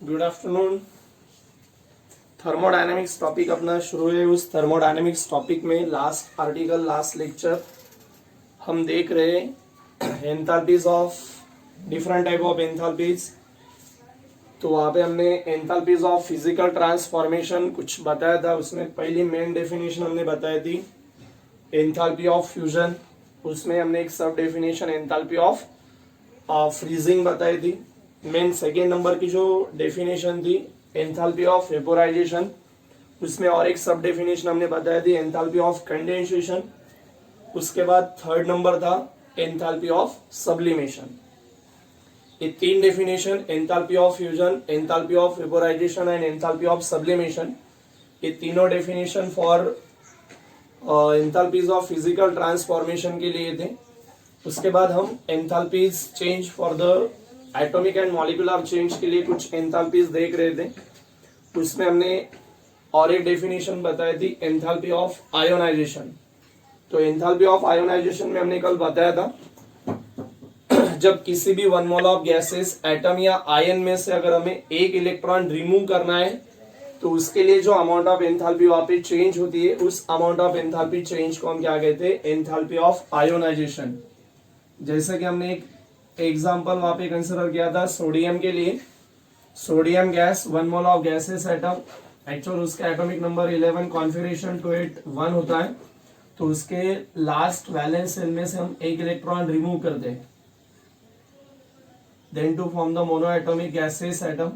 Good afternoon. Thermodynamics topic अपना शुरू है। उस थर्मोडायनेमिक्स टॉपिक में लास्ट आर्टिकल लास्ट लेक्चर हम देख रहे हैं enthalpies of different type of enthalpies. तो वहाँ पे हमने एंथैल्पीज ऑफ फिजिकल ट्रांसफॉर्मेशन कुछ बताया था। उसमें पहली मेन डेफिनेशन हमने बताई थी एंथैल्पी ऑफ फ्यूजन। उसमें हमने एक सब डेफिनेशन एंथैल्पी ऑफ फ्रीजिंग बताई थी। मेन सेकेंड नंबर की जो डेफिनेशन थी एंथैल्पी ऑफ वेपोराइजेशन, उसमें और एक सब डेफिनेशन हमने बताई थी एंथैल्पी ऑफ कंडेंसेशन। उसके बाद थर्ड नंबर था एंथैल्पी ऑफ सब्लिमेशन। ये तीन definition enthalpy of fusion, enthalpy of vaporisation and enthalpy of sublimation, ये तीनों definition for enthalpies of physical transformation के लिए थे। उसके बाद हम enthalpies change for the atomic and molecular change के लिए कुछ एंथैल्पीज देख रहे थे। उसमें हमने और एक डेफिनेशन बताई थी एंथैल्पी ऑफ आयोनाइजेशन। तो एंथैल्पी ऑफ आयोनाइजेशन में हमने कल बताया था जब किसी भी one mole of gaseous atom या आयन में से अगर हमें एक इलेक्ट्रॉन रिमूव करना है तो उसके लिए जो अमाउंट ऑफ एंथैल्पी वहां पे चेंज होती है उस अमाउंट ऑफ एंथैल्पी चेंज को हम क्या कहते हैं, एंथैल्पी ऑफ आयोनाइजेशन। जैसे कि हमने एक एग्जांपल वहां पे कंसीडर किया था सोडियम के लिए। Sodium gas one mole of gaseous atom, actual उसका एटॉमिक नंबर 11 कॉन्फिगरेशन 281 होता है। तो उसके लास्ट वैलेंस शेल में से हम एक इलेक्ट्रॉन रिमूव करते हैं then to form the mono atomic gaseous atom.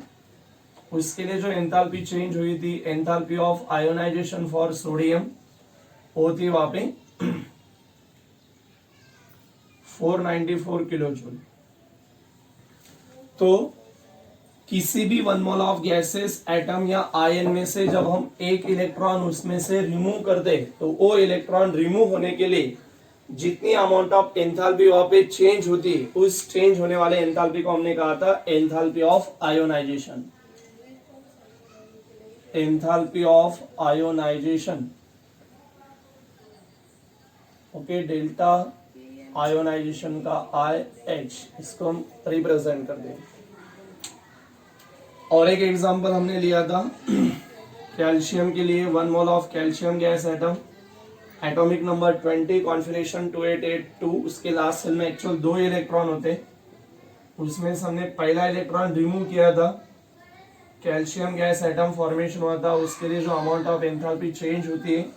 उसके लिए जो एंथैल्पी चेंज हुई थी enthalpy of ionization for sodium होती वहां पे 494 किलो जूल। तो किसी भी one mole of gaseous atom या आयन में से जब हम एक इलेक्ट्रॉन उसमें से रिमूव करते तो वो इलेक्ट्रॉन रिमूव होने के लिए जितनी अमाउंट ऑफ एंथैल्पी वहां पे चेंज होती है उस चेंज होने वाले एंथैल्पी को हमने कहा था enthalpy of ionization. Enthalpy of ionization, okay, delta ionization का IH, इसको हम रिप्रेजेंट कर देंगे। और एक एग्जांपल हमने लिया था कैल्शियम के लिए one mole of calcium gas atom, atomic number 20 configuration 2882। उसके लास्ट सेल में एक्चुअल 2 इलेक्ट्रॉन होते, उसमें से हमने पहला इलेक्ट्रॉन रिमूव किया था, कैल्शियम गैस एटम फॉर्मेशन हुआ था। उसके लिए जो अमाउंट ऑफ एंथैल्पी चेंज होती है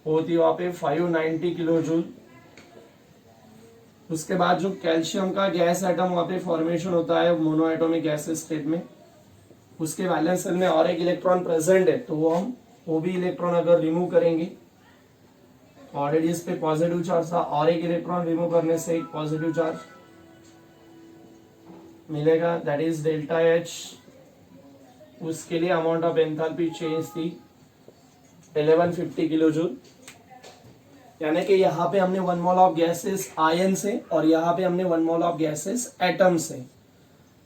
होती वहां पे 590 किलो जूल। उसके बाद जो कैल्शियम का गैस एटम वहां पे फॉर्मेशन होता है मोनो एटॉमिक गैसेस स्टेट में, उसके वैलेंस शेल में और एक इलेक्ट्रॉन प्रेजेंट है तो वो भी इलेक्ट्रॉन अगर रिमूव करेंगे ऑलरेडी इस पे पॉजिटिव चार्ज था, और एक इलेक्ट्रॉन रिमूव करने से एक पॉजिटिव चार्ज मिलेगा, दैट इज डेल्टा H। उसके लिए अमाउंट ऑफ एंथैल्पी चेंज थी 1150 किलो जूल। यानी कि यहाँ पे हमने one mole of gases ion से और यहाँ पे हमने one mole of gaseous atom से।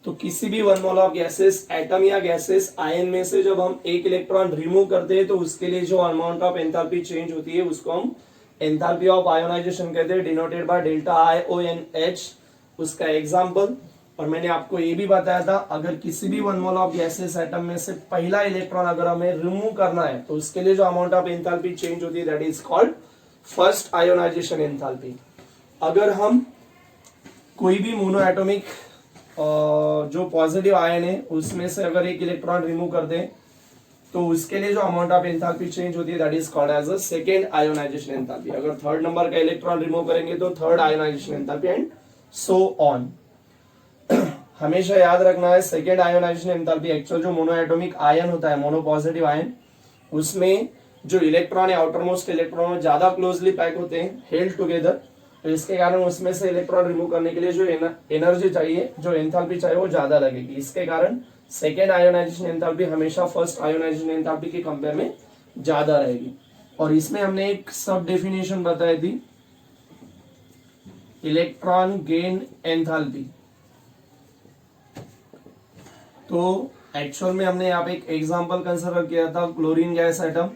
तो किसी भी one mole of gaseous atom या गैसेस आयन में से जब हम एक इलेक्ट्रॉन रिमूव करते हैं तो उसके लिए जो अमाउंट ऑफ एंथैल्पी चेंज होती है उसको हम एंथैल्पी ऑफ आयोनाइजेशन कहते हैं, डिनोटेड बाय डेल्टा IONH। उसका एग्जांपल, और मैंने आपको ये भी बताया था अगर किसी भी one mole of gaseous atom में से पहला इलेक्ट्रॉन अगर हमें रिमूव करना है तो उसके लिए जो अमाउंट ऑफ एंथैल्पी चेंज होती है that is called first ionization enthalpy. अगर हम कोई भी मोनो एटॉमिक जो पॉजिटिव आयन है उसमें से अगर एक इलेक्ट्रॉन रिमूव कर दें तो उसके लिए जो अमाउंट ऑफ एंथैल्पी चेंज होती है that is called as a second ionization enthalpy. अगर थर्ड नंबर का इलेक्ट्रॉन रिमूव करेंगे तो third ionization enthalpy and so on. हमेशा याद रखना है सेकेंड आयोनाइजेशन एंथैल्पी एक्चुअल जो मोनो एटॉमिक आयन होता है, मोनो पॉजिटिव आयन, उसमें जो इलेक्ट्रॉन है आउटर मोस्ट इलेक्ट्रॉन ज्यादा क्लोजली पैक होते हैं, हेल्ड टुगेदर। तो इसके कारण उसमें से इलेक्ट्रॉन रिमूव करने के लिए जो एनर्जी चाहिए, जो एंथैल्पी चाहिए वो ज्यादा लगेगी। इसके कारण सेकेंड आयोनाइजेशन एंथैल्पी हमेशा फर्स्ट आयोनाइजेशन एंथैल्पी के कंपेयर में ज्यादा रहेगी। और इसमें हमने एक सब डेफिनेशन बताई थी इलेक्ट्रॉन गेन एंथैल्पी। तो एक्चुअल में हमने यहाँ पे एक एग्जांपल कंसीडर किया था क्लोरीन गैस एटम।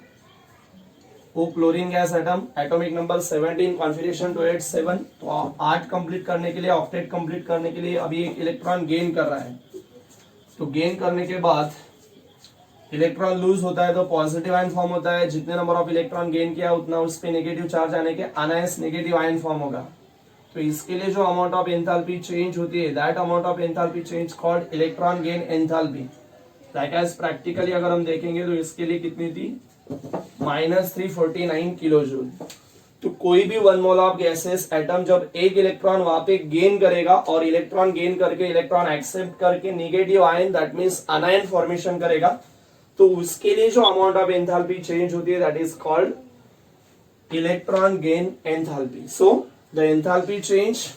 वो chlorine gas atom atomic number 17 configuration 287। तो 8 कंप्लीट करने के लिए, ऑक्टेट कंप्लीट करने के लिए अभी एक इलेक्ट्रॉन गेन कर रहा है। तो गेन करने के बाद इलेक्ट्रॉन लूज होता है तो पॉजिटिव आयन फॉर्म होता है, जितने नंबर ऑफ इलेक्ट्रॉन गेन किया उतना उस पे नेगेटिव चार्ज आने के अनायस नेगेटिव आयन फॉर्म होगा। तो इसके लिए जो अमाउंट ऑफ एंथैल्पी चेंज होती है, that amount of enthalpy change called electron gain enthalpy. Like as practically अगर हम देखेंगे तो इसके लिए कितनी थी, -349 किलो जूल। तो कोई भी 1 मोल ऑफ गैसेस एटम जब एक इलेक्ट्रॉन वहां पे गेन करेगा और इलेक्ट्रॉन गेन करके इलेक्ट्रॉन एक्सेप्ट करके negative ion that means अनायन formation करेगा, तो उसके लिए जो अमाउंट ऑफ एंथैल्पी चेंज होती है that is called electron gain enthalpy. So the enthalpy change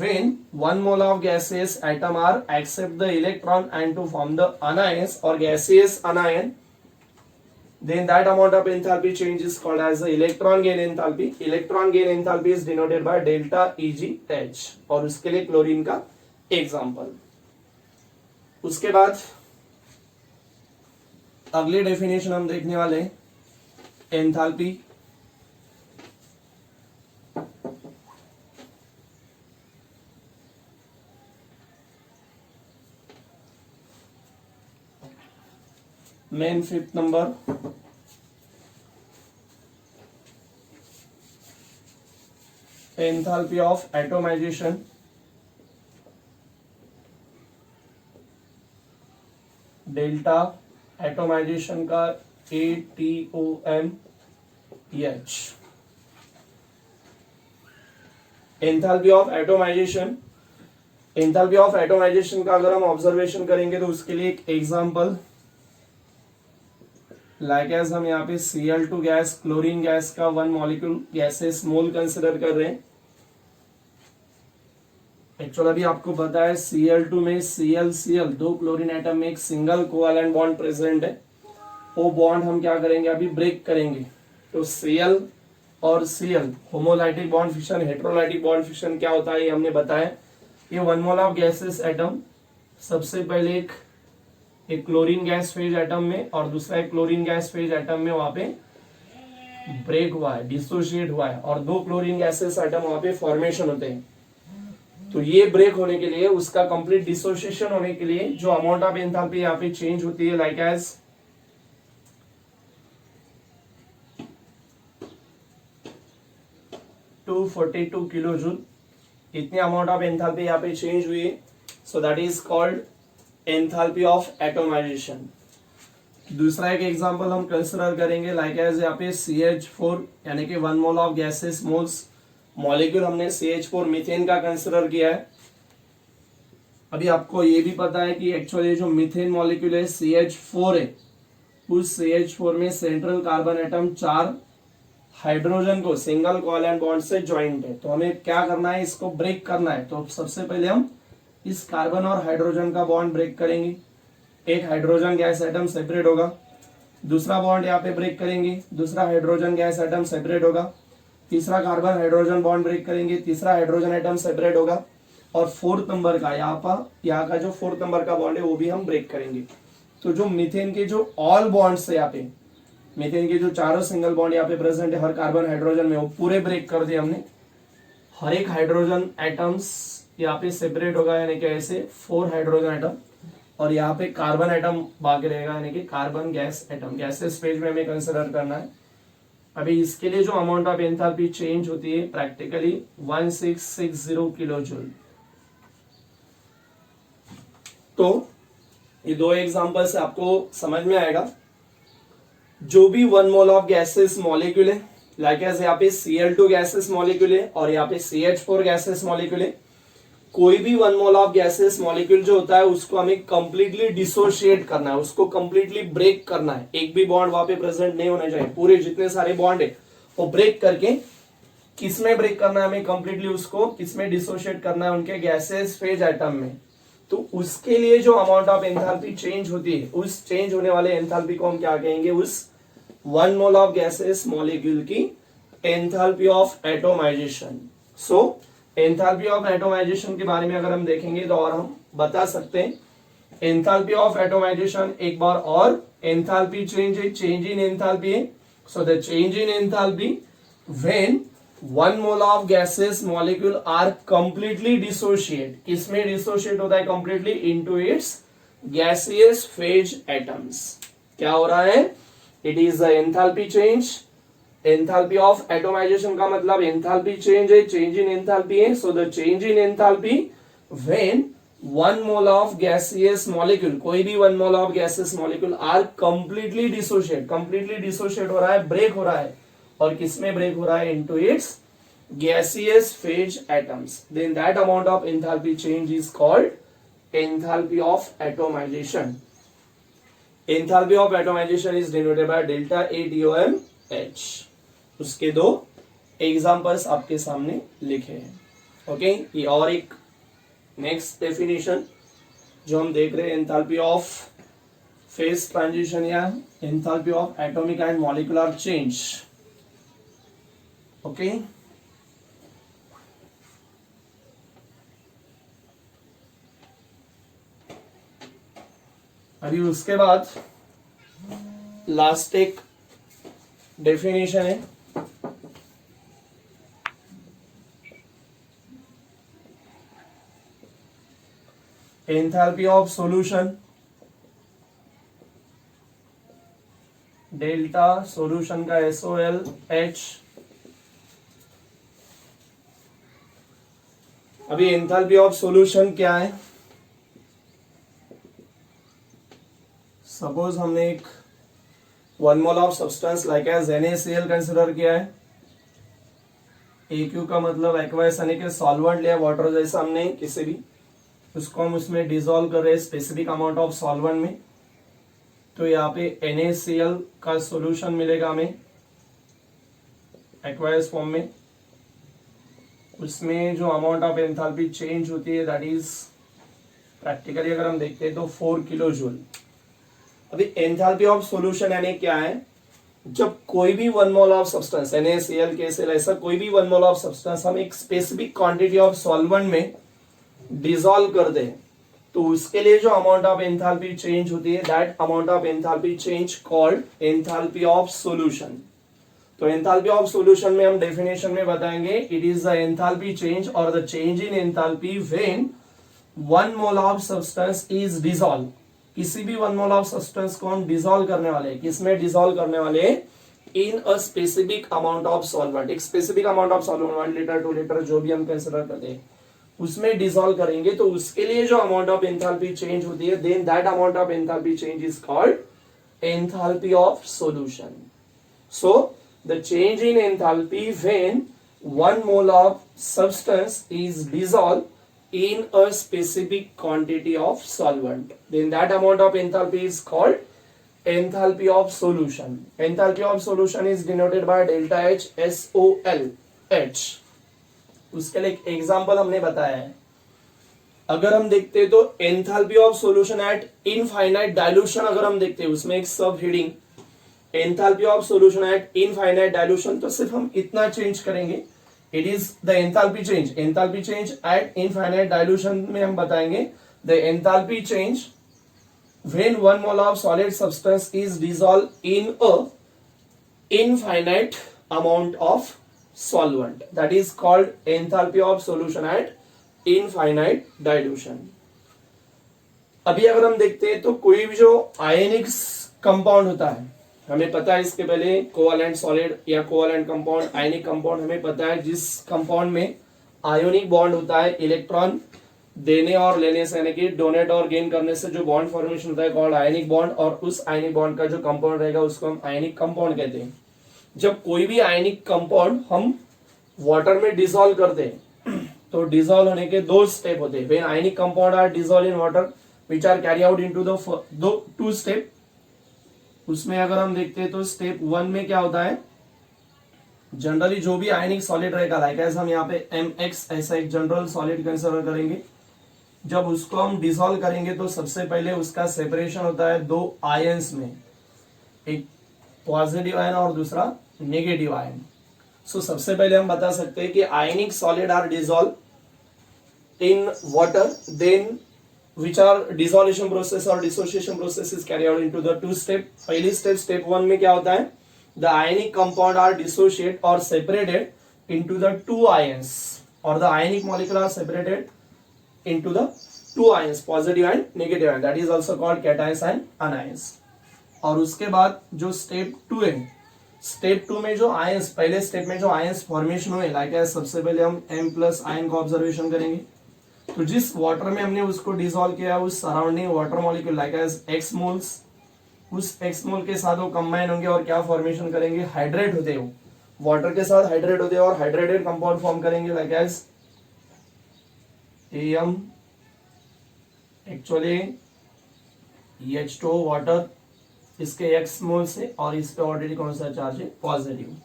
when 1 mole of gaseous atom are accept the electron and to form the anions or gaseous anion, then that amount of enthalpy change is called as the electron gain enthalpy. Electron gain enthalpy is denoted by delta EgH और उसके लिए chlorine का example. उसके बाद अगली definition हम देखने वाले enthalpy. Main 5th number, enthalpy of atomisation. Delta atomisation का ATOMH। Enthalpy of atomization, enthalpy of atomization का अगर हम ऑब्जर्वेशन करेंगे तो उसके लिए एक एग्जांपल, लाइक एज हम यहाँ पे Cl2 गैस, क्लोरीन गैस का 1 मॉलिक्यूल गैसेस मोल कंसिडर कर रहे हैं। एक्चुअल अभी आपको पता है Cl2 में Cl दो क्लोरीन एटम में एक सिंगल कोवैलेंट बॉन्ड प्रेजेंट है। वो बॉन्ड हम क्या करेंगे, अभी ब्रेक करेंगे। तो Cl और Cl homolytic bond fission, heterolytic bond fission क्या होता है ये हमने बताया। ये 1 मोल ऑफ गैसेस एटम सबसे पहले एक क्लोरीन गैस फेज एटम में और दूसरा एक क्लोरीन गैस फेज एटम में वहां पे ब्रेक हुआ है, डिसोशिएट हुआ है, और दो क्लोरीन गैसेस एटम वहां पे फॉर्मेशन होते हैं। तो ये ब्रेक होने के लिए, उसका कंप्लीट डिसोसिएशन होने के लिए जो अमाउंट ऑफ एंथैल्पी यहाँ पे चेंज होती है लाइक एज 242 किलो जूल, इतनी अमाउंट ऑफ एंथैल्पी यहाँ पे चेंज हुई है। So that is called enthalpy of atomisation. दूसरा एक एग्जांपल हम कंसिडर करेंगे लाइक एज यहाँ पे CH4 यानी कि 1 mole of gases moles molecule हमने CH4 मीथेन का कंसिडर किया है। अभी आपको ये भी पता है कि एक्चुअली जो मीथेन मॉलिक्यूल है CH4 है, उस CH4 में सेंट्रल कार्बन एटम 4 हाइड्रोजन को सिंगल कोवैलेंट बॉन्ड से ज्वाइंट है। तो हमें क्या करना है, इसको ब्रेक करना है। तो सबसे पहले हम इस कार्बन और हाइड्रोजन का बॉन्ड ब्रेक करेंगे। एक हाइड्रोजन गैस एटम सेपरेट होगा, दूसरा बॉन्ड यहाँ पे ब्रेक करेंगे, दूसरा हाइड्रोजन गैस एटम सेपरेट होगा, तीसरा कार्बन हाइड्रोजन बॉन्ड ब्रेक करेंगे, तीसरा हाइड्रोजन एटम सेपरेट होगा, और 4th नंबर का यहाँ का जो 4th नंबर का बॉन्ड है वो भी हम ब्रेक करेंगे। तो जो मीथेन के जो ऑल बॉन्ड्स है, यहाँ पे मीथेन के जो चारों सिंगल बॉन्ड यहाँ पे प्रेजेंट है हर कार्बन हाइड्रोजन में, वो पूरे ब्रेक कर दिए हमने। हर एक हाइड्रोजन एटम्स यहाँ पे सेपरेट होगा, यानी कि ऐसे 4 हाइड्रोजन एटम, और यहाँ पे कार्बन एटम बाकी रहेगा, यानी कि carbon gas atom. Gases phase में हमें कंसिडर करना है। अभी इसके लिए जो अमाउंट ऑफ एंथैल्पी चेंज होती है प्रैक्टिकली 1660 किलो जूल। तो ये दो एग्जांपल से आपको समझ में आएगा। जो भी 1 मोल ऑफ गैसेस मॉलिक्यूल है, लाइक एज यहाँ पे Cl2 गैसेस मॉलिक्यूल है और यहाँ पे CH4 गैसेस मॉलिक्यूल है। कोई भी 1 मोल ऑफ गैसेस मॉलिक्यूल जो होता है उसको हमें कंप्लीटली डिसोशिएट करना है, उसको कंप्लीटली ब्रेक करना है। एक भी बॉन्ड वहां पे प्रेजेंट नहीं होने चाहिए। पूरे जितने सारे बॉन्ड है वो ब्रेक करके किसमें ब्रेक करना है, हमें कंप्लीटली उसको किसमें डिसोशिएट करना है, उनके गैसेस फेज एटम में। तो उसके लिए जो अमाउंट ऑफ एंथैल्पी चेंज होती है, उस चेंज होने वाले एंथैल्पी को हम क्या कहेंगे, उस 1 मोल ऑफ गैसेस मॉलिक्यूल की enthalpy of atomisation. So enthalpy of atomisation के बारे में अगर हम देखेंगे तो और हम बता सकते हैं, एंथैल्पी ऑफ एटोमाइजेशन एक बार और एंथैल्पी चेंज है, चेंज इन एंथैल्पी है। So the change in enthalpy when 1 mole of gaseous molecule are completely dissociate, किसमें डिसोशिएट होता है completely, into its gaseous phase atoms. क्या हो रहा है, it is the enthalpy change. Enthalpy of atomization का मतलब एंथैल्पी चेंज है, चेंज इन एंथैल्पी है। So the change in enthalpy when 1 mole of gaseous molecule, कोई भी 1 mole of gaseous molecule are completely dissociate, completely dissociate हो रहा है, break हो रहा है, और किसमें ब्रेक हो रहा है, into its gaseous phase atoms, then that amount of enthalpy change is called enthalpy of atomization. Enthalpy of atomization is denoted by delta ATOMH। उसके दो एग्जांपल्स आपके सामने लिखे हैं। ओके, ये और एक नेक्स्ट डेफिनेशन जो हम देख रहे हैं, एंथैल्पी ऑफ फेज ट्रांजिशन या enthalpy of atomic and molecular change. Okay, अभी उसके बाद लास्ट एक डेफिनेशन है, enthalpy of solution, delta solution का SOLH। अभी एंथैल्पी ऑफ सॉल्यूशन क्या है, सपोज हमने एक 1 mole of substance like as NaCl consider किया है। AQ का मतलब एक्वायस यानी कि सॉल्वेंट लिया वाटर जैसा हमने किसी भी, उसको हम उसमें डिसॉल्व कर रहे हैं स्पेसिफिक अमाउंट ऑफ सॉल्वेंट में। तो यहाँ पे NaCl का सॉल्यूशन मिलेगा हमें एक्वायस फॉर्म में। उसमें जो अमाउंट ऑफ एंथैल्पी चेंज होती है दैट इज प्रैक्टिकली अगर हम देखते हैं तो 4 किलो जूल। अभी एंथैल्पी ऑफ सॉल्यूशन यानी क्या है, जब कोई भी 1 mole of substance NaCl KCl ऐसा कोई भी 1 मोल ऑफ सब्सटेंस हम एक स्पेसिफिक क्वांटिटी ऑफ सॉल्वेंट में डिसॉल्व कर दे, तो उसके लिए जो अमाउंट ऑफ एंथैल्पी चेंज होती है that amount of enthalpy change called enthalpy of solution. तो एंथैल्पी ऑफ सॉल्यूशन में हम डेफिनेशन में बताएंगे, it is the enthalpy change और the change in enthalpy when 1 mole of substance is dissolve. किसी भी 1 मोल ऑफ सब्सटेंस को हम डिसॉल्व करने वाले, किसमें डिसॉल्व करने वाले, in a specific amount of solvent. एक specific amount of solvent 1 litre 2 litre जो भी हम कंसिडर करते हैं उसमें डिसॉल्व करेंगे, तो उसके लिए जो अमाउंट ऑफ एंथैल्पी चेंज होती है then that amount of enthalpy change is called enthalpy of solution. So the change in enthalpy when 1 mole of substance is dissolve in a specific quantity of solvent, then that amount of enthalpy is called enthalpy of solution. Enthalpy of solution is denoted by delta H SOLH। उसके लिए एक example हमने बताया है। अगर हम देखते हैं तो enthalpy of solution at infinite dilution, अगर हम देखते हैं उसमें एक सब heading enthalpy of solution at infinite dilution, तो सिर्फ हम इतना चेंज करेंगे, it is the enthalpy change. Enthalpy change at infinite dilution में हम बताएंगे the enthalpy change when 1 mole of solid substance is dissolve in a infinite amount of solvent, that is called enthalpy of solution at infinite dilution. अभी अगर हम देखते हैं तो कोई भी जो आयनिक कंपाउंड होता है, हमें पता है इसके पहले कोवैलेंट सॉलिड या कोवैलेंट कंपाउंड, आयनिक कंपाउंड हमें पता है जिस कंपाउंड में आयोनिक बॉन्ड होता है, इलेक्ट्रॉन देने और लेने से यानी कि डोनेट और गेन करने से जो बॉन्ड फॉर्मेशन होता है कॉल्ड आयनिक बॉन्ड, और उस आयनिक बॉन्ड का जो कंपाउंड रहेगा उसको हम आयनिक कंपाउंड कहते हैं। जब कोई भी आयनिक कंपाउंड हम वाटर में डिसॉल्व करते हैं तो डिसॉल्व होने के 2 स्टेप होते हैं। When ionic compound are dissolve in water which are carry out into the 2 step. उसमें अगर हम देखते हैं तो स्टेप 1 में क्या होता है, जनरली जो भी आयनिक सॉलिड रहेगा लाइक एज हम यहाँ पे MX ऐसा एक जनरल सॉलिड कंसिडर करेंगे, जब उसको हम डिसॉल्व करेंगे तो सबसे पहले उसका सेपरेशन होता है 2 आयंस में, एक पॉजिटिव आयन और दूसरा नेगेटिव आयन। सो सबसे पहले हम बता सकते हैं कि ionic solid are dissolve in water, then which are dissolution process or dissociation process is carried out into the 2 step. पहली स्टेप, स्टेप 1 में क्या होता है, the ionic compound are dissociate or separated into the two ions, or the ionic molecule are separated into the two ions, positive and negative ion, that is also called cations and anions. और उसके बाद जो step 2 है, step 2 में जो ions, पहले step में जो आयंस फॉर्मेशन हुए, लाइक एज सबसे पहले हम M+ आयन को ऑब्जर्वेशन करेंगे. तो जिस वाटर में हमने उसको डिसॉल्व किया, उस surrounding water molecule like as X moles, उस X मोल के साथ वो कंबाइन होंगे और क्या फॉर्मेशन करेंगे, हाइड्रेट होते हो, वाटर के साथ हाइड्रेट होते हैं और हाइड्रेटेड कंपाउंड फॉर्म करेंगे like as AM, actually H2O water, इसके X मोल से, और इस पे ऑलरेडी कौन सा चार्ज है, पॉजिटिव.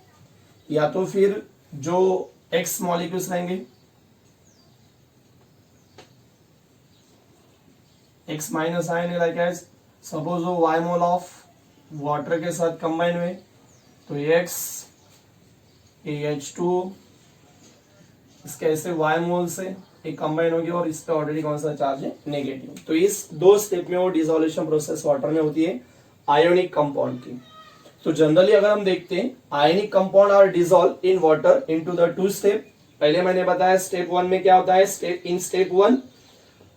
या तो फिर जो X मॉलिक्यूल्स रहेंगे, X माइनस आयन है लाइक एज सपोज वो Y मोल ऑफ वाटर के साथ कंबाइन हुए, तो X H2O इसके ऐसे Y मोल से एक कंबाइन होगी और इस पे ऑलरेडी कौन सा चार्ज है, नेगेटिव. तो इस दो स्टेप में वो डिसोल्यूशन प्रोसेस वाटर में होती है आयोनिक कंपाउंड की. तो जनरली अगर हम देखते हैं, ionic compound are dissolve in water into the two step. पहले मैंने बताया स्टेप 1 में क्या होता है, step 1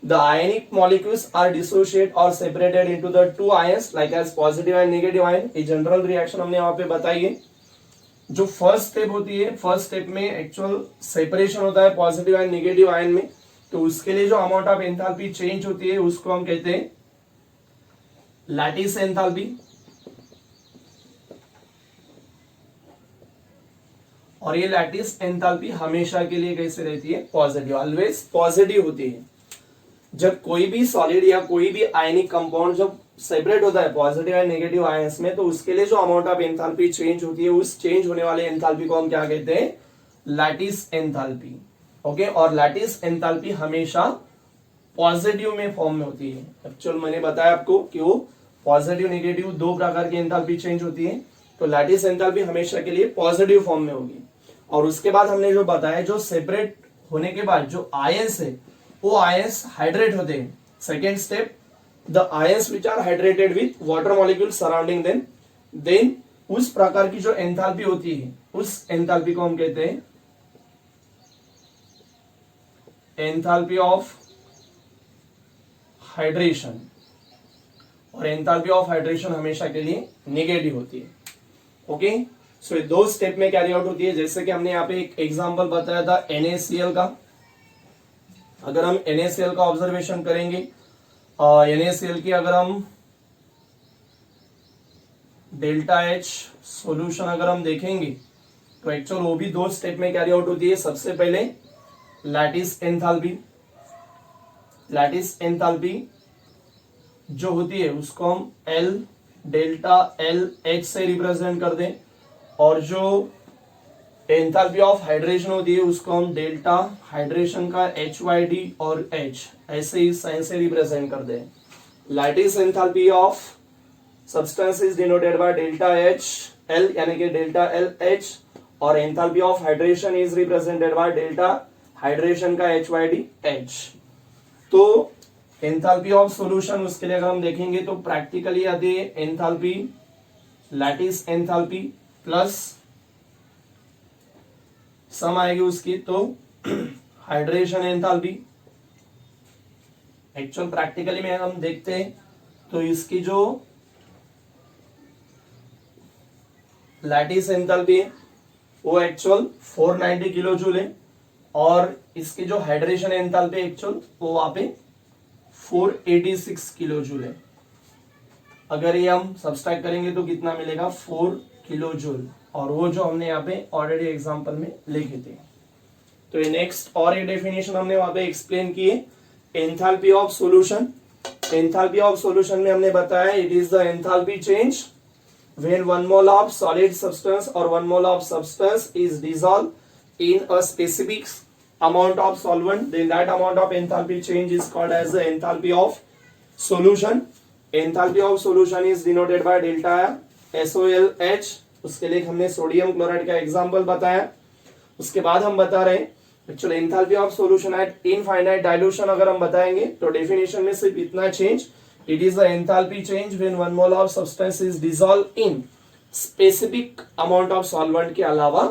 the ionic molecules are dissociate और separated into the two ions like as positive and negative ion. ये जनरल रिएक्शन हमने यहाँ पे बताई है. जो फर्स्ट स्टेप होती है, फर्स्ट स्टेप में एक्चुअल सेपरेशन होता है पॉजिटिव एंड नेगेटिव आयन में. तो उसके लिए जो अमाउंट ऑफ एंथैल्पी चेंज होती है उसको हम कहते हैं लैटिस एंथैल्पी. और ये लैटिस एंथैल्पी हमेशा के लिए कैसे रहती है, पॉजिटिव, ऑलवेज पॉजिटिव होती है. जब कोई भी सॉलिड या कोई भी आयनिक कंपाउंड जब सेपरेट होता है पॉजिटिव एंड नेगेटिव आयंस में, तो उसके लिए जो अमाउंट ऑफ एंथैल्पी चेंज होती है, उस चेंज होने वाले एंथैल्पी को हम क्या कहते हैं, लैटिस एंथैल्पी. ओके, और लैटिस एंथैल्पी हमेशा पॉजिटिव में फॉर्म में होती है. एक्चुअल मैंने बताया आपको कि वो पॉजिटिव नेगेटिव दो प्रकार की एंथैल्पी चेंज होती है. तो लैटिस एंथैल्पी हमेशा के लिए पॉजिटिव फॉर्म में होगी. और उसके बाद हमने जो बताया, जो सेपरेट होने के बाद जो आयंस है वो आयंस हाइड्रेट होते हैं. Second step, the ions which are hydrated with water molecules surrounding them, then उस प्रकार की जो एंथैल्पी होती है, उस एंथैल्पी को हम कहते हैं एंथैल्पी ऑफ हाइड्रेशन. और एंथैल्पी ऑफ हाइड्रेशन हमेशा के लिए नेगेटिव होती है. ओके, सो ये दो स्टेप में कैरी आउट होती है. जैसे कि हमने यहाँ पे एक एग्जांपल बताया था NaCl का. अगर हम NaCl का ऑब्जर्वेशन करेंगे, NaCl की अगर हम डेल्टा H सॉल्यूशन अगर हम देखेंगे, तो एक्चुअल वो भी दो स्टेप में कैरी आउट होती है. सबसे पहले लैटिस एंथैल्पी. लैटिस एंथैल्पी जो होती है उसको हम L डेल्टा L H से रिप्रेजेंट कर दें, और जो एंथैल्पी ऑफ हाइड्रेशन होती है उसको हम डेल्टा हाइड्रेशन का HYD और H ऐसे ही साइन से रिप्रेजेंट कर दें. Lattice enthalpy of substance is denoted by delta H L यानी कि डेल्टा L H, और enthalpy of hydration is represented by delta hydration का HYD H. तो एंथैल्पी ऑफ सॉल्यूशन उसके लिए अगर हम देखेंगे तो प्रैक्टिकली आती है एंथैल्पी, लैटिस एंथैल्पी प्लस सम आएगी उसकी तो हाइड्रेशन एंथैल्पी. एक्चुअल प्रैक्टिकली में हम देखते हैं तो इसकी जो लैटिस एंथैल्पी है वो एक्चुअल 490 किलो जूल है, और इसकी जो हाइड्रेशन एंथैल्पी एक्चुअल वो वहां पे 486 किलो जूल है. अगर ये हम सब्सट्रैक्ट करेंगे तो कितना मिलेगा, 4 किलो जूल. और वो जो हमने यहाँ पे ऑलरेडी एग्जांपल में लिखे थे. तो ये नेक्स्ट और ये डेफिनेशन हमने वहां पे एक्सप्लेन की है. Enthalpy of solution. Enthalpy of solution में हमने बताया it is the enthalpy change when 1 mole of solid substance or 1 mole of substance is dissolved in a specific amount of solvent, then that amount of enthalpy change is called as the enthalpy of solution. Enthalpy of solution is denoted by delta SOLH. उसके लिए हमने sodium chloride का example बताया. उसके बाद हम बता रहे हैं actually enthalpy of solution at infinite dilution. अगर हम बताएंगे तो डेफिनेशन में सिर्फ इतना change, it is the enthalpy change when 1 mole of substance is dissolved in specific amount of solvent के अलावा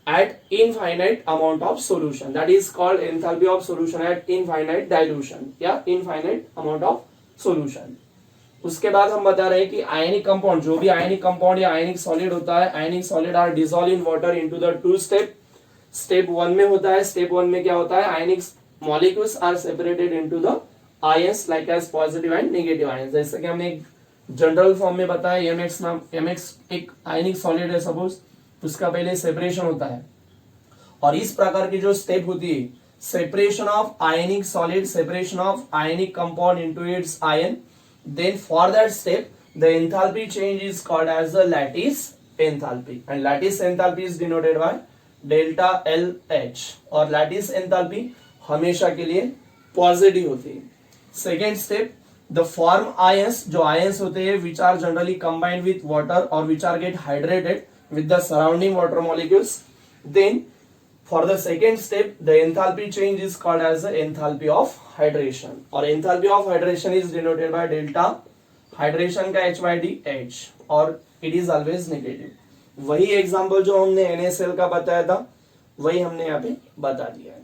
at infinite amount of solution, that is called enthalpy of solution at infinite dilution या infinite amount of solution. उसके बाद हम बता रहे हैं कि आयनिक कंपाउंड, जो भी आयनिक कंपाउंड या आयनिक सॉलिड होता है, ionic solid are dissolve in water into the two step. Step 1 में होता है, स्टेप 1 में क्या होता है, ionic molecules are separated into the ions like as positive and negative ions. जैसे कि हमने एक जनरल फॉर्म में बताया, mx नाम, mx एक आयनिक सॉलिड है सपोज, उसका पहले सेपरेशन होता है. और इस प्रकार की जो स्टेप होती है, separation of ionic solid, separation of ionic compound into its ion, then for that step the enthalpy change is called as the lattice enthalpy, and lattice enthalpy is denoted by delta LH. और lattice enthalpy हमेशा के लिए positive होती है. Second step, the form ions, जो ions होते हैं which are generally combined with water और which are get hydrated with the surrounding water molecules. Then for the second step the enthalpy change is called as the enthalpy of hydration, और enthalpy of hydration is denoted by delta hydration का h by d h, और it is always negative. वही example जो हमने NaCl का बताया था वही हमने यहाँ पे बता दिया है.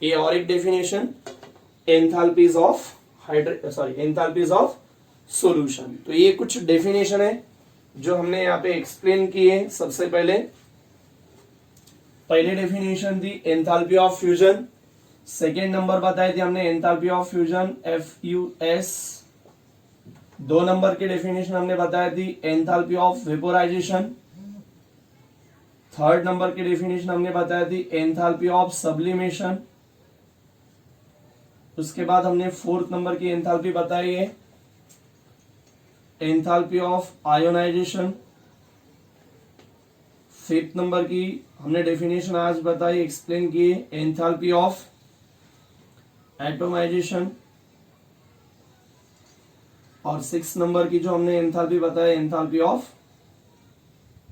ये और एक डेफिनेशन एंथैल्पीज ऑफ सॉल्यूशन. तो ये कुछ डेफिनेशन है जो हमने यहाँ पे एक्सप्लेन किए. सबसे पहले डेफिनेशन थी enthalpy of fusion. Second number बताई थी हमने enthalpy of fusion FUS. 2 number की डेफिनेशन हमने बताई थी enthalpy of vaporisation. Third number की डेफिनेशन हमने बताई थी एंथैल्पी ऑफ सब्लिमेशन. उसके बाद हमने 4th नंबर की एंथैल्पी बताई है enthalpy of ionisation. 5th number की हमने डेफिनेशन आज बताई, एक्सप्लेन की, एंथैल्पी ऑफ एटोमाइजेशन. और 6th नंबर की जो हमने एंथैल्पी बताई, enthalpy of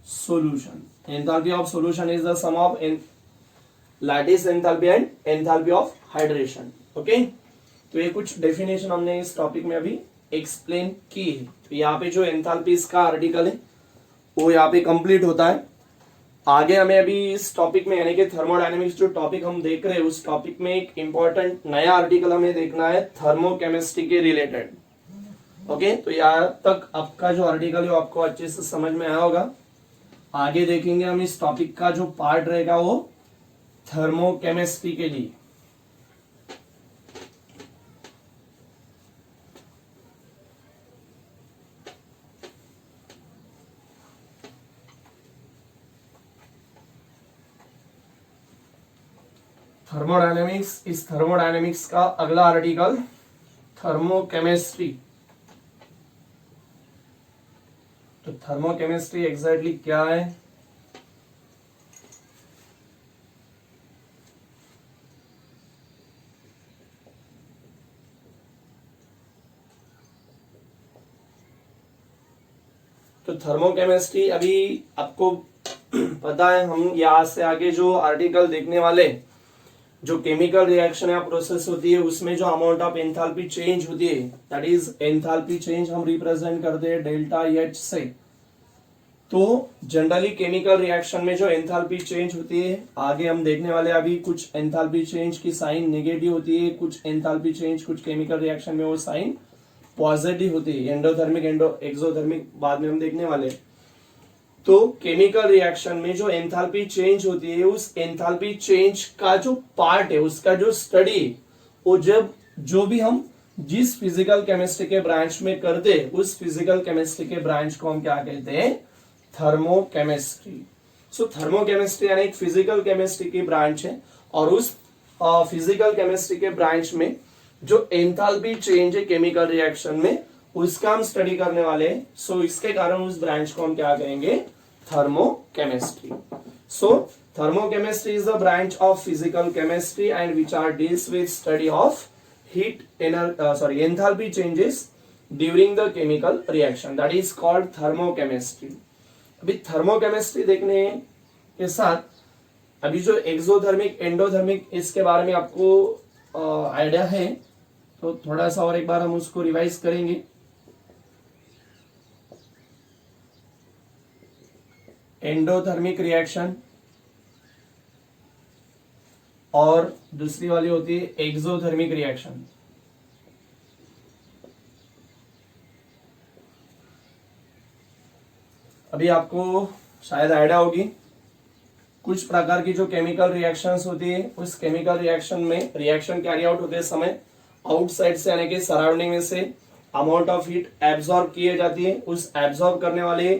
solution. Enthalpy of solution is the sum of lattice enthalpy and enthalpy of hydration. Okay, तो ये कुछ डेफिनेशन हमने इस टॉपिक में अभी एक्सप्लेन की है. तो यहाँ पे जो एंथैल्पीज का आर्टिकल है वो यहाँ पे कंप्लीट होता है. आगे हमें अभी इस टॉपिक में यानी कि थर्मोडायनेमिक्स जो टॉपिक हम देख रहे हैं उस टॉपिक में एक इंपॉर्टेंट नया आर्टिकल हमें देखना है थर्मोकेमिस्ट्री के रिलेटेड. ओके, तो यहाँ तक आपका जो आर्टिकल है वो आपको अच्छे से समझ में आया होगा. आगे देखेंगे हम इस टॉपिक का जो पार्ट रहेगा वो थर्मोकेमिस्ट्री के लिए. थर्मोडायनेमिक्स, इस थर्मोडायनेमिक्स का अगला आर्टिकल थर्मोकेमिस्ट्री. तो थर्मोकेमिस्ट्री एग्जैक्टली क्या है? तो थर्मोकेमिस्ट्री अभी आपको पता है, हम यहां से आगे जो आर्टिकल देखने वाले, जो केमिकल रिएक्शन या प्रोसेस होती है उसमें जो अमाउंट ऑफ एंथैल्पी चेंज होती है दैट इज एंथैल्पी चेंज हम रिप्रेजेंट करते हैं डेल्टा H से. तो जनरली केमिकल रिएक्शन में जो एंथैल्पी चेंज होती है आगे हम देखने वाले. अभी कुछ एंथैल्पी चेंज की साइन नेगेटिव होती है, कुछ एंथैल्पी चेंज कुछ केमिकल रिएक्शन में वो साइन पॉजिटिव होती है. एंडोथर्मिक, एक्सोथर्मिक बाद में हम देखने वाले. तो केमिकल रिएक्शन में जो एंथैल्पी चेंज होती है उस एंथैल्पी चेंज का जो पार्ट है उसका जो स्टडी वो जब जो भी हम जिस फिजिकल केमिस्ट्री के ब्रांच में करते हैं उस फिजिकल केमिस्ट्री के ब्रांच को हम क्या कहते हैं? थर्मोकेमिस्ट्री. सो थर्मोकेमिस्ट्री यानी एक फिजिकल केमिस्ट्री की ब्रांच है और उस फिजिकल केमिस्ट्री के ब्रांच में जो एंथैल्पी चेंज है केमिकल रिएक्शन में उसका हम स्टडी करने वाले हैं. सो इसके कारण उस ब्रांच को हम क्या कहेंगे? thermochemistry. So thermochemistry is the branch of physical chemistry and which are deals with study of enthalpy changes during the chemical reaction, that is called thermochemistry. अभी thermochemistry देखने के साथ अभी जो एक्सोथर्मिक एंडोथर्मिक इसके बारे में आपको आइडिया है तो थोड़ा सा और एक बार हम उसको रिवाइज करेंगे. एंडोथर्मिक रिएक्शन और दूसरी वाली होती है एक्सोथर्मिक रिएक्शन। अभी आपको शायद आइडिया होगी, कुछ प्रकार की जो केमिकल रिएक्शंस होती है उस केमिकल रिएक्शन में रिएक्शन कैरी आउट होते समय आउटसाइड से यानी कि सराउंडिंग में से अमाउंट ऑफ हीट एब्जॉर्ब किए जाती है। उस एब्जॉर्ब करने वाले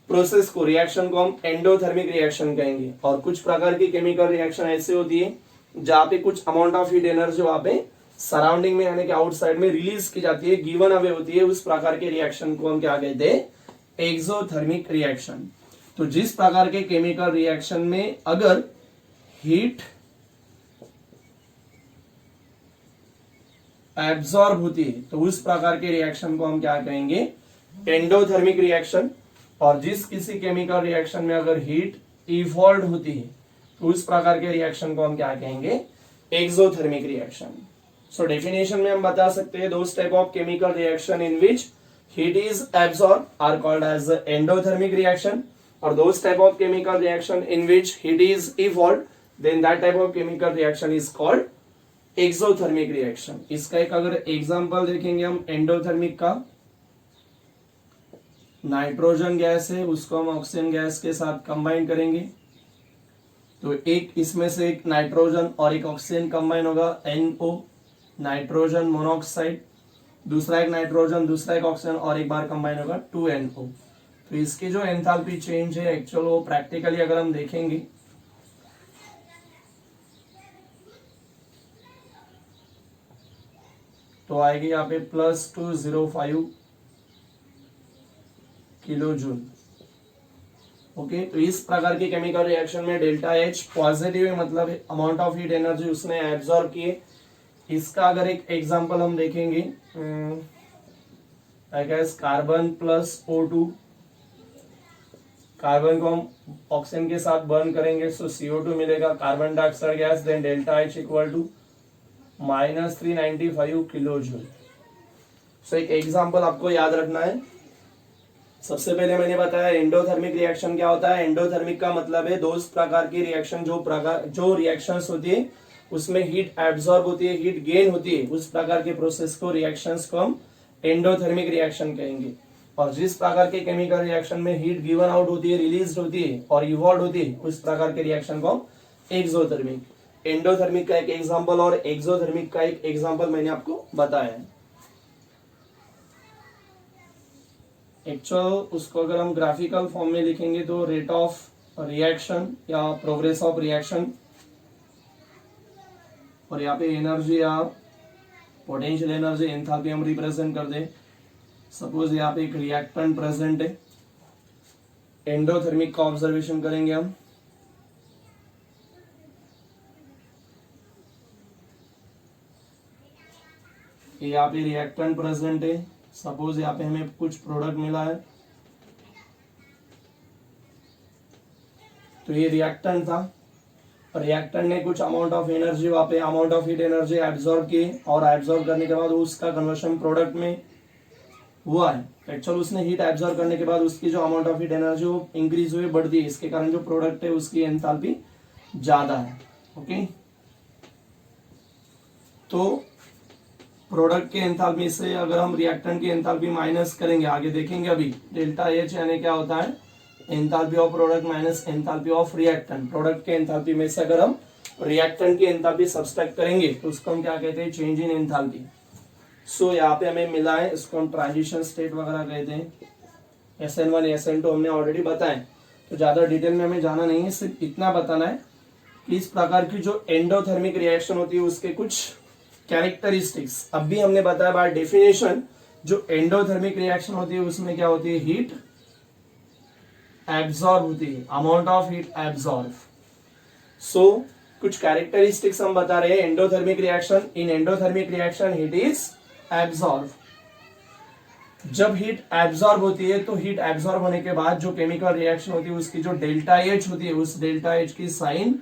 प्रोसेस को रिएक्शन को हम एंडोथर्मिक रिएक्शन कहेंगे। और कुछ प्रकार की केमिकल रिएक्शन ऐसी होती है जहाँ पे कुछ अमाउंट ऑफ हीट एनर्जी वहां पे सराउंडिंग में यानी कि आउटसाइड में रिलीज की जाती है, गिवन अवे होती है। उस प्रकार के रिएक्शन को हम क्या कहते हैं, एक्सोथर्मिक रिएक्शन। तो जिस प्रकार के केमिकल रिएक्शन में अगर हीट एब्जॉर्ब होती है तो उस प्रकार के रिएक्शन को हम क्या कहेंगे, एंडोथर्मिक रिएक्शन। और जिस किसी केमिकल रिएक्शन में अगर हीट इवॉल्व होती है तो उस प्रकार के रिएक्शन को हम क्या कहेंगे, एक्सोथर्मिक रिएक्शन। सो डेफिनेशन में हम बता सकते हैं those type of chemical reaction in which heat is absorbed are called as the endothermic reaction, or those type of chemical reaction in which heat is evolved, then that type of chemical reaction is called exothermic reaction. इसका एक अगर example देखेंगे हम endothermic का, nitrogen gas है उसको हम oxygen gas के साथ कंबाइन करेंगे तो एक इसमें से एक नाइट्रोजन और एक ऑक्सीजन कंबाइन होगा NO, नाइट्रोजन मोनोऑक्साइड, दूसरा एक नाइट्रोजन दूसरा एक ऑक्सीजन और एक बार कंबाइन होगा 2NO। तो इसकी जो एंथैल्पी चेंज है एक्चुअल वो प्रैक्टिकली अगर हम देखेंगे तो आएगी यहाँ पे +205 किलो जूल। ओके, तो इस प्रकार की केमिकल रिएक्शन में डेल्टा H पॉजिटिव है, मतलब अमाउंट ऑफ हीट एनर्जी उसने एब्जॉर्ब किए। इसका अगर एक एग्जांपल हम देखेंगे, कार्बन प्लस O2, कार्बन को हम ऑक्सीजन के साथ बर्न करेंगे सो CO2 मिलेगा, carbon dioxide gas, then delta H equal to -395 kilojoule. So एक एग्जांपल आपको याद रखना है। सबसे पहले मैंने बताया एंडोथर्मिक रिएक्शन क्या होता है। एंडोथर्मिक का मतलब है दो प्रकार की रिएक्शन, जो रिएक्शंस होती है उसमें हीट एब्जॉर्ब होती है, हीट गेन होती है, उस प्रकार के प्रोसेस को रिएक्शंस को हम एंडोथर्मिक रिएक्शन कहेंगे। और जिस प्रकार के केमिकल रिएक्शन में हीट गिवन आउट होती है, रिलीज होती है और इवॉल्व होती है, उस प्रकार के रिएक्शन को हम एक्सोथर्मिक। एंडोथर्मिक का एक एग्जांपल और एक्सोथर्मिक का एक एग्जांपल मैंने आपको बताया है। एक्चुअल उसको अगर हम ग्राफिकल फॉर्म में लिखेंगे तो रेट ऑफ रिएक्शन या प्रोग्रेस ऑफ रिएक्शन, और यहाँ पे एनर्जी या पोटेंशियल एनर्जी एंथैल्पी हम रिप्रेजेंट कर दें। सपोज यहाँ पे एक रिएक्टेंट प्रेजेंट है, एंडोथर्मिक का ऑब्जर्वेशन करेंगे हम। यहाँ पे रिएक्टेंट प्रेजेंट है, सपोज यहाँ पे हमें कुछ प्रोडक्ट मिला है तो ये रिएक्टेंट था, रिएक्टेंट ने कुछ अमाउंट ऑफ एनर्जी वहां पे amount of heat energy absorb की और एब्जॉर्ब करने के बाद उसका कन्वर्शन प्रोडक्ट में हुआ है। एक्चुअल उसने हीट एब्जॉर्ब करने के बाद उसकी जो अमाउंट ऑफ हीट एनर्जी वो इंक्रीज हुई, बढ़ती है, इसके कारण जो प्रोडक्ट है उसकी एंथैल्पी ज्यादा है। ओके, तो प्रोडक्ट के एंथैल्पी से अगर हम रिएक्टेंट की एंथैल्पी माइनस करेंगे, आगे देखेंगे अभी, डेल्टा H यानी क्या होता है, enthalpy of product minus enthalpy of reactant. Product के एंथैल्पी में से अगर हम रिएक्टेंट की एंथैल्पी सब्सट्रैक्ट करेंगे तो उसको हम क्या कहते हैं, चेंज इन एंथैल्पी। सो यहाँ पे हमें मिला है, इसको हम ट्रांजिशन स्टेट वगैरह कहते हैं। SN1 SN2 हमने ऑलरेडी बताया, तो ज्यादा डिटेल में हमें जाना नहीं है, सिर्फ इतना बताना है कि इस प्रकार की जो एंडोथर्मिक रिएक्शन होती है उसके कुछ कैरेक्टरिस्टिक्स। अब भी हमने बताया बाय डेफिनेशन, जो एंडोथर्मिक रिएक्शन होती है उसमें क्या होती है, हीट एब्जॉर्ब होती है, अमाउंट ऑफ हीट एब्जॉर्ब। सो कुछ कैरेक्टरिस्टिक्स हम बता रहे हैं endothermic reaction. In endothermic reaction heat is absorb. जब हीट एब्जॉर्ब होती है तो हीट एब्जॉर्ब होने के बाद जो केमिकल रिएक्शन होती है उसकी जो डेल्टा H होती है, उस डेल्टा H की साइन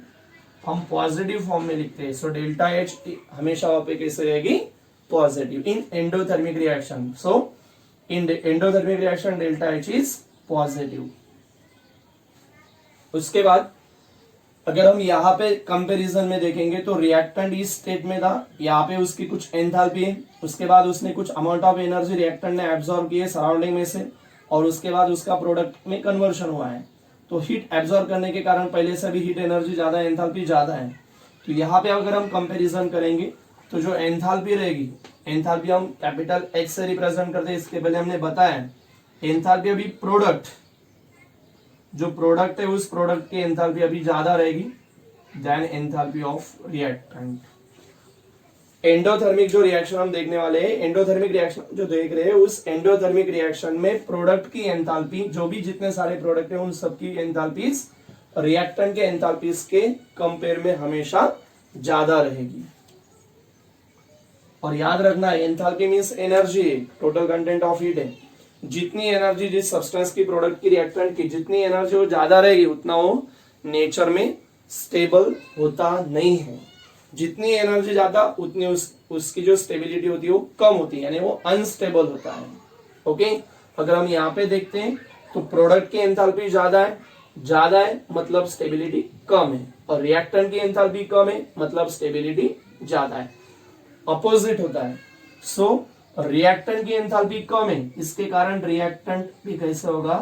हम पॉजिटिव फॉर्म में लिखते हैं। सो डेल्टा H हमेशा वहां पे कैसे रहेगी, positive in endothermic reaction. So in endothermic reaction delta H is positive. उसके बाद अगर हम यहाँ पे कंपैरिजन में देखेंगे तो रिएक्टेंट इस स्टेट में था, यहाँ पे उसकी कुछ एंथैल्पी है, उसके बाद उसने कुछ अमाउंट ऑफ एनर्जी रिएक्टेंट ने एब्जॉर्ब की है सराउंडिंग में से, और उसके बाद उसका प्रोडक्ट में कन्वर्शन हुआ है। तो हीट एब्जॉर्ब करने के कारण पहले से भी हीट एनर्जी ज्यादा है, एंथैल्पी ज्यादा है। तो यहाँ पे अगर हम कंपेरिजन करेंगे तो जो एंथैल्पी रहेगी, एंथैल्पी हम कैपिटल H से रिप्रेजेंट करते हैं, इसके पहले हमने बताया एंथैल्पी अभी प्रोडक्ट, जो प्रोडक्ट है उस प्रोडक्ट की एंथैल्पी अभी ज्यादा रहेगी then enthalpy of reactant. Endothermic जो रिएक्शन हम देखने वाले हैं, एंडोथर्मिक रिएक्शन जो देख रहे हैं, उस एंडोथर्मिक रिएक्शन में प्रोडक्ट की एंथैल्पी, जो भी जितने सारे प्रोडक्ट हैं उन सबकी एंथैल्पीज रिएक्टेंट के एंथैल्पीज के कंपेयर में हमेशा ज्यादा रहेगी। और याद रखना enthalpy means energy, total content of heat है। जितनी एनर्जी जिस सब्सटेंस की, प्रोडक्ट की, रिएक्टेंट की जितनी एनर्जी वो ज्यादा रहेगी उतना वो नेचर में स्टेबल होता नहीं है। जितनी एनर्जी ज्यादा उतनी उसकी जो स्टेबिलिटी होती है वो कम होती है, यानी वो अनस्टेबल होता है। ओके, अगर हम यहाँ पे देखते हैं तो प्रोडक्ट की एंथैल्पी ज्यादा है मतलब स्टेबिलिटी कम है, और रिएक्टेंट की एंथैल्पी कम है मतलब स्टेबिलिटी ज्यादा है। अपोजिट होता है। सो रिएक्टेंट की एंथैल्पी कम है, इसके कारण रिएक्टेंट भी कैसे होगा,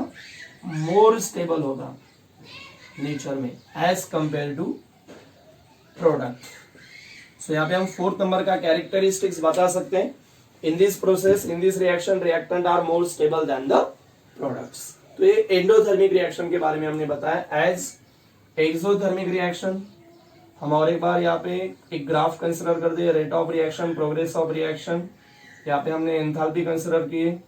मोर स्टेबल होगा नेचर में एज कंपेयर टू प्रोडक्ट। सो यहाँ पे हम 4th नंबर का कैरेक्टरिस्टिक्स बता सकते हैं। In this process, in this reaction, reactant are more stable than the products. तो ये एंडोथर्मिक रिएक्शन के बारे में हमने बताया। एज एक्सोथर्मिक रिएक्शन, हम और एक बार यहाँ पे एक ग्राफ कंसिडर कर दिए, rate of reaction, progress of reaction. यहाँ पे हमने एंथैल्पी कंसिडर किए।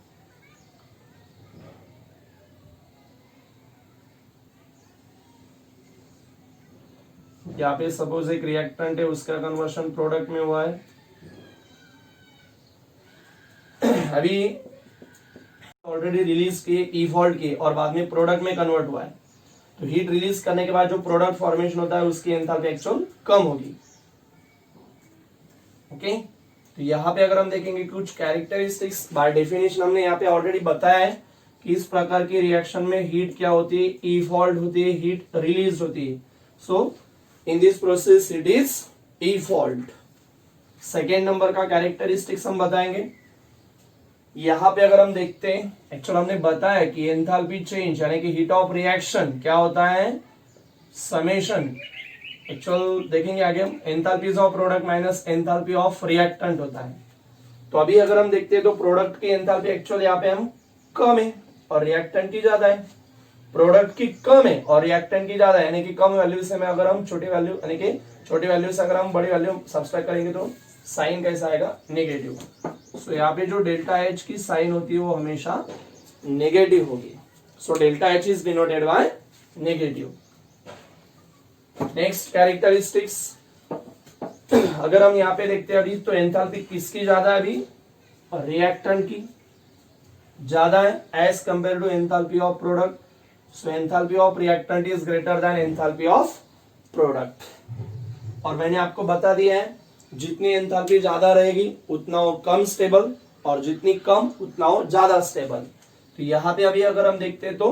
यहाँ पे सपोज एक रिएक्टेंट है, उसका कन्वर्शन प्रोडक्ट में हुआ है। अभी ऑलरेडी रिलीज किए, इवॉल्व किए और बाद में प्रोडक्ट में कन्वर्ट हुआ है। तो हीट रिलीज करने के बाद जो प्रोडक्ट फॉर्मेशन होता है उसकी एंथैल्पी एक्चुअल कम होगी। ओके, तो यहाँ पे अगर हम देखेंगे कुछ कैरेक्टरिस्टिक्स बाय डेफिनेशन हमने यहाँ पे ऑलरेडी बताया है कि इस प्रकार की रिएक्शन में हीट क्या होती है, इवॉल्व होती है, हीट रिलीज होती है। So in this process it is evolve. Second number का कैरेक्टरिस्टिक्स हम बताएंगे। यहाँ पे अगर हम देखते हैं, एक्चुअल हमने बताया कि एंथैल्पी चेंज यानी कि हीट ऑफ रिएक्शन क्या होता है, समेशन। एक्चुअल देखेंगे आगे हम, enthalpies of product minus enthalpy of reactant होता है। तो अभी अगर हम देखते हैं तो प्रोडक्ट की एंथैल्पी एक्चुअल यहाँ पे हम कम है और रिएक्टेंट की ज्यादा है। प्रोडक्ट की कम है और रिएक्टेंट की ज्यादा है, यानी कि कम वैल्यू से में अगर हम छोटी वैल्यू, यानी कि छोटी वैल्यू से अगर हम बड़ी वैल्यू सब्सट्रैक्ट करेंगे तो साइन कैसा आएगा, नेगेटिव। सो यहाँ पे जो डेल्टा एच की साइन होती है वो हमेशा नेगेटिव होगी। So delta H is denoted by negative. Next characteristics, अगर हम यहाँ पे देखते हैं अभी तो एंथैल्पी किसकी ज्यादा है, अभी रिएक्टेंट की ज्यादा है as compare to enthalpy of product. So enthalpy of reactant is greater than enthalpy of product. और मैंने आपको बता दिया है जितनी एंथैल्पी ज्यादा रहेगी उतना वो कम स्टेबल, और जितनी कम उतना वो ज्यादा स्टेबल। तो यहाँ पे अभी अगर हम देखते हैं तो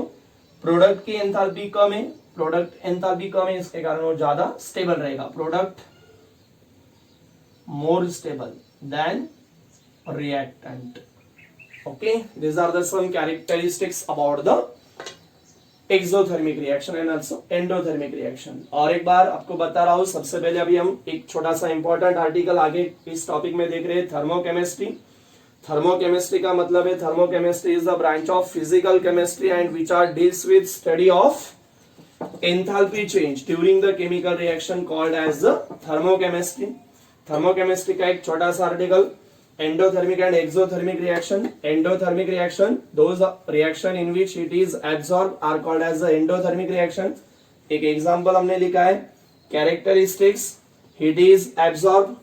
प्रोडक्ट की एंथैल्पी कम है, प्रोडक्ट एंथैल्पी कम है, इसके कारण वो ज्यादा स्टेबल रहेगा। Product more stable than reactant. Okay, these are the some characteristics about the exothermic reaction and also endothermic reaction। और एक बार आपको बता रहा हूं, सबसे पहले अभी हम एक छोटा सा इंपॉर्टेंट आर्टिकल आगे इस टॉपिक में देख रहे हैं, थर्मोकेमिस्ट्री। थर्मोकेमिस्ट्री का मतलब है, thermochemistry is the branch of physical chemistry and which are deals with study of enthalpy change during the chemical reaction called as the thermochemistry. Thermochemistry का एक छोटा सा article, endothermic and exothermic reaction। endothermic reaction, those reaction in which heat is absorbed are called as the endothermic reaction। एक example हमने लिखा है, characteristics, heat is absorbed,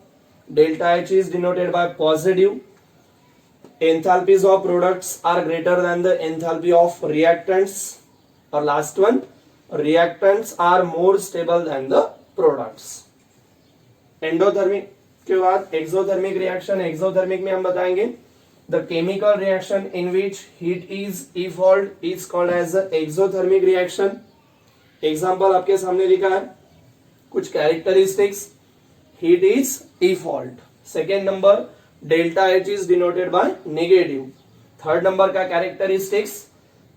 delta H is denoted by positive, enthalpies of products are greater than the enthalpy of reactants, और last one, reactants are more stable than the products। endothermic के बाद exothermic reaction. Exothermic में हम बताएंगे the chemical reaction in which heat is evolved is called as the exothermic reaction. Example आपके सामने लिखा है, कुछ characteristics, heat is default. Second number, delta H is denoted by negative. Third number का characteristics,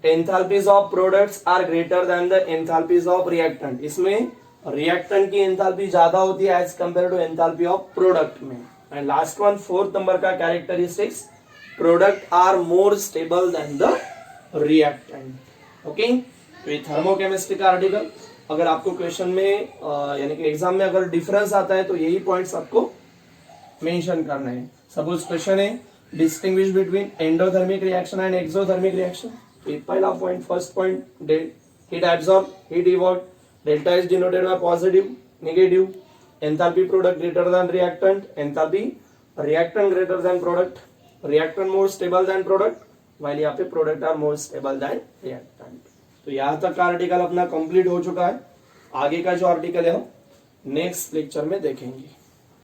enthalpies of products are greater than the enthalpies of reactant. इसमें reactant की enthalpy ज्यादा होती है as compare to enthalpy of product में। And last one, fourth number का characteristics, product are more stable than the reactant. Okay, तो ये thermochemistry का आर्टिकल। अगर आपको क्वेश्चन में यानी कि एग्जाम में अगर डिफरेंस आता है तो यही पॉइंट्स आपको मेंशन करना है। सपोज क्वेश्चन है distinguish between endothermic reaction and exothermic reaction. पहला point, first point, heat absorb, heat evolve, delta is denoted by positive, negative, enthalpy product greater than reactant, enthalpy reactant greater than product, reactant more stable than product, while यहाँ पे product are more stable than reactant. तो यहाँ तक का article अपना complete हो चुका है। आगे का जो आर्टिकल है हम नेक्स्ट लेक्चर में देखेंगे।